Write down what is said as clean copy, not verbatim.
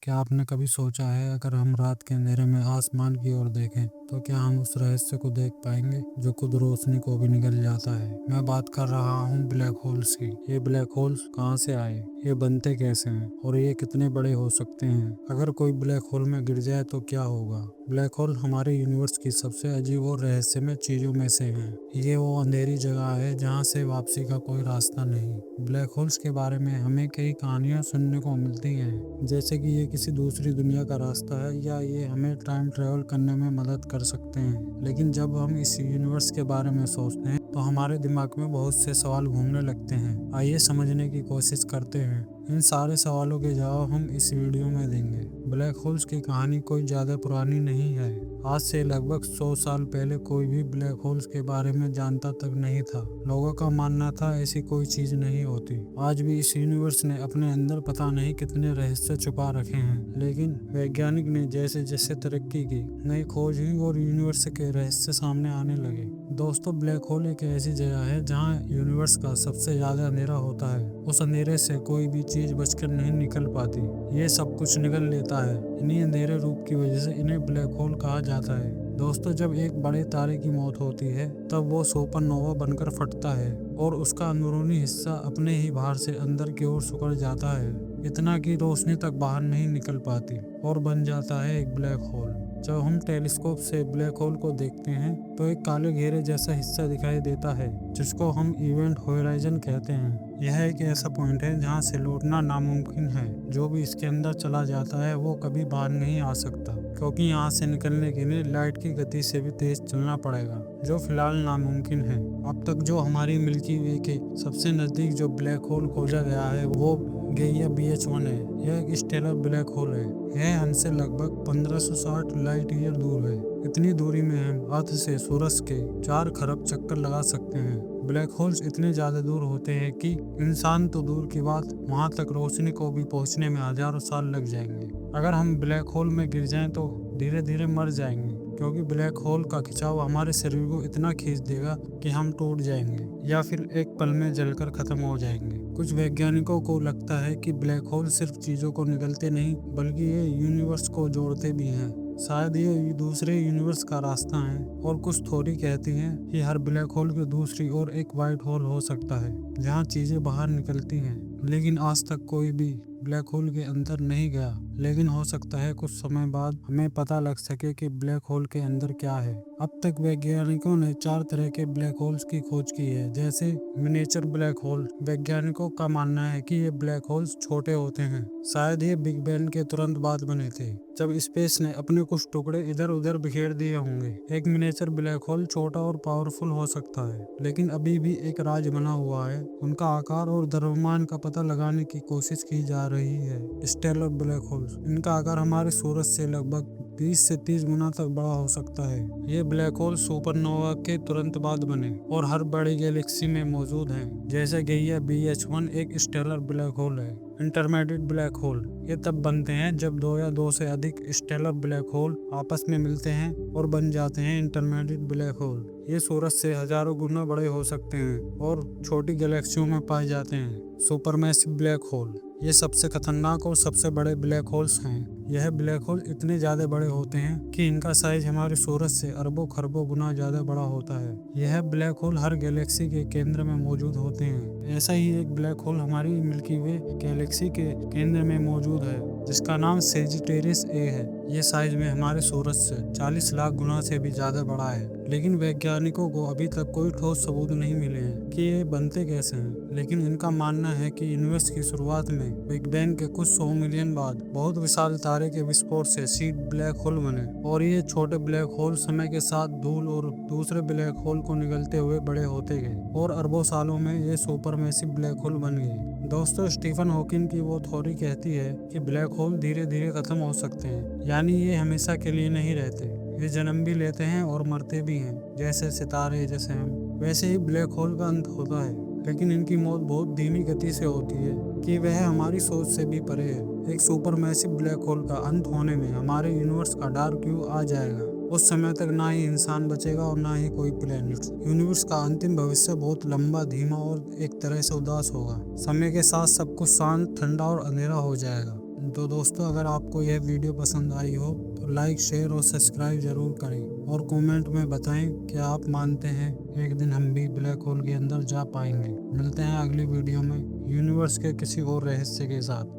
क्या आपने कभी सोचा है अगर हम रात के अंधेरे में आसमान की ओर देखें तो क्या हम उस रहस्य को देख पाएंगे जो खुद रोशनी को भी निगल जाता है। मैं बात कर रहा हूँ ब्लैक होल्स की। ये ब्लैक होल्स कहाँ से आए, ये बनते कैसे हैं और ये कितने बड़े हो सकते हैं। अगर कोई ब्लैक होल में गिर जाए तो क्या होगा। ब्लैक होल हमारे यूनिवर्स की सबसे अजीब और रहस्यमय चीजों में से है। ये वो अंधेरी जगह है जहाँ से वापसी का कोई रास्ता नहीं। ब्लैक होल्स के बारे में हमें कई कहानियां सुनने को मिलती हैं, जैसे कि ये किसी दूसरी दुनिया का रास्ता है या ये हमें टाइम ट्रेवल करने में मदद कर सकते हैं। लेकिन जब हम इस यूनिवर्स के बारे में सोचते हैं तो हमारे दिमाग में बहुत से सवाल घूमने लगते हैं। आइए समझने की कोशिश करते हैं। इन सारे सवालों के जवाब हम इस वीडियो में देंगे। ब्लैक होल्स की कहानी कोई ज़्यादा पुरानी नहीं है। आज से लगभग 100 साल पहले कोई भी ब्लैक होल्स के बारे में जानता तक नहीं था। लोगों का मानना था ऐसी कोई चीज नहीं होती। आज भी इस यूनिवर्स ने अपने अंदर पता नहीं कितने रहस्य छुपा रखे हैं, लेकिन वैज्ञानिक ने जैसे जैसे तरक्की की, नई खोज हुई और यूनिवर्स के रहस्य सामने आने लगे। दोस्तों, ब्लैक होल एक ऐसी जगह है जहाँ यूनिवर्स का सबसे ज्यादा अंधेरा होता है। उस अंधेरे से कोई भी चीज बचकर नहीं निकल पाती। ये सब कुछ निकल लेता है। इन्हीं अंधेरे रूप की वजह से इन्हें ब्लैक होल कहा जाता है। दोस्तों, जब एक बड़े तारे की मौत होती है तब वो सुपरनोवा बनकर फटता है और उसका अंदरूनी हिस्सा अपने ही भार से अंदर की ओर सिकुड़ जाता है, इतना कि रोशनी तक बाहर नहीं निकल पाती और बन जाता है एक ब्लैक होल। जब हम टेलीस्कोप से ब्लैक होल को देखते हैं तो एक काले घेरे जैसा हिस्सा दिखाई देता है जिसको हम इवेंट होराइजन कहते हैं। यह एक ऐसा पॉइंट है जहां से लौटना नामुमकिन है। जो भी इसके अंदर चला जाता है वो कभी बाहर नहीं आ सकता, क्योंकि यहाँ से निकलने के लिए लाइट की गति से भी तेज चलना पड़ेगा, जो फिलहाल नामुमकिन है। अब तक जो हमारी मिल्की वे के सबसे नजदीक जो ब्लैक होल खोजा गया है वो गैया BH1 है। यह एक स्टेलर ब्लैक होल है। यह हमसे लगभग 1560 लाइट ईयर दूर है। इतनी दूरी में हम अर्थ से सूरज के 4 खरब चक्कर लगा सकते हैं। ब्लैक होल्स इतने ज्यादा दूर होते हैं कि इंसान तो दूर की बात, वहां तक रोशनी को भी पहुंचने में हजारों साल लग जाएंगे। अगर हम ब्लैक होल में गिर जाएं तो धीरे धीरे मर जाएंगे, क्योंकि ब्लैक होल का खिंचाव हमारे शरीर को इतना खींच देगा कि हम टूट जाएंगे या फिर एक पल में जलकर खत्म हो जाएंगे। कुछ वैज्ञानिकों को लगता है कि ब्लैक होल सिर्फ चीजों को निगलते नहीं बल्कि ये यूनिवर्स को जोड़ते भी हैं। शायद ये दूसरे यूनिवर्स का रास्ता है। और कुछ थ्योरी कहती हैं कि हर ब्लैक होल की दूसरी ओर एक वाइट होल हो सकता है जहां चीजें बाहर निकलती हैं। लेकिन आज तक कोई भी ब्लैक होल के अंदर नहीं गया। लेकिन हो सकता है कुछ समय बाद हमें पता लग सके कि ब्लैक होल के अंदर क्या है। अब तक वैज्ञानिकों ने 4 तरह के ब्लैक होल्स की खोज की है, जैसे मिनिएचर ब्लैक होल। वैज्ञानिकों का मानना है कि ये ब्लैक होल्स छोटे होते हैं, शायद ये बिग बैंग के तुरंत बाद बने थे, जब स्पेस ने अपने कुछ टुकड़े इधर उधर बिखेर दिए होंगे। एक मिनिएचर ब्लैक होल छोटा और पावरफुल हो सकता है, लेकिन अभी भी एक राज बना हुआ है। उनका आकार और द्रव्यमान का पता लगाने की कोशिश की जा रही है। स्टेलर ब्लैक होल्स, इनका आकार हमारे सूरज से लगभग 20 से 30 गुना तक बड़ा हो सकता है। ये ब्लैक होल सुपरनोवा के तुरंत बाद बने और हर बड़ी गैलेक्सी में मौजूद हैं, जैसे गैया BH1 एक स्टेलर ब्लैक होल है। इंटरमीडिएट ब्लैक होल, ये तब बनते हैं जब 2 या 2 से अधिक स्टेलर ब्लैक होल आपस में मिलते हैं और बन जाते हैं इंटरमीडिएट ब्लैक होल। ये सूरज से हजारों गुना बड़े हो सकते हैं और छोटी गैलेक्सियों में पाए जाते हैं। सुपरमैसिव ब्लैक होल, ये सबसे खतरनाक और सबसे बड़े ब्लैक होल्स हैं। यह ब्लैक होल इतने ज्यादा बड़े होते हैं कि इनका साइज हमारे सूरज से अरबों खरबों गुना ज्यादा बड़ा होता है। यह ब्लैक होल हर गैलेक्सी के केंद्र में मौजूद होते हैं। ऐसा ही एक ब्लैक होल हमारी मिल्की वे गैलेक्सी के केंद्र में मौजूद है, जिसका नाम सेजिटेरियस A है। ये साइज में हमारे सूरज से 40 लाख गुना से भी ज्यादा बड़ा है। लेकिन वैज्ञानिकों को अभी तक कोई ठोस सबूत नहीं मिले हैं कि ये बनते कैसे हैं। लेकिन इनका मानना है कि यूनिवर्स की शुरुआत में बिग बैंग के कुछ 100 मिलियन बाद बहुत विशाल तारे के विस्फोट से सीड ब्लैक होल बने, और ये छोटे ब्लैक होल समय के साथ धूल और दूसरे ब्लैक होल को निगलते हुए बड़े होते गए और अरबों सालों में ये सुपरमैसिव ब्लैक होल बन गए। दोस्तों, स्टीफन हॉकिंग की वो थ्योरी कहती है कि ब्लैक होल धीरे धीरे खत्म हो सकते हैं, यानी ये हमेशा के लिए नहीं रहते। ये जन्म भी लेते हैं और मरते भी हैं, जैसे सितारे, जैसे हम। वैसे ही ब्लैक होल का अंत होता है, लेकिन इनकी मौत बहुत धीमी गति से होती है कि वह हमारी सोच से भी परे है। एक सुपरमैसिव ब्लैक होल का अंत होने में हमारे यूनिवर्स का डार्क क्यू आ जाएगा। उस समय तक ना ही इंसान बचेगा और ना ही कोई प्लेनेट। यूनिवर्स का अंतिम भविष्य बहुत लंबा, धीमा और एक तरह से उदास होगा। समय के साथ सब कुछ शांत, ठंडा और अंधेरा हो जाएगा। तो दोस्तों, अगर आपको यह वीडियो पसंद आई हो तो लाइक, शेयर और सब्सक्राइब जरूर करें और कमेंट में बताएं कि आप मानते हैं एक दिन हम भी ब्लैक होल के अंदर जा पाएंगे। मिलते हैं अगली वीडियो में यूनिवर्स के किसी और रहस्य के साथ।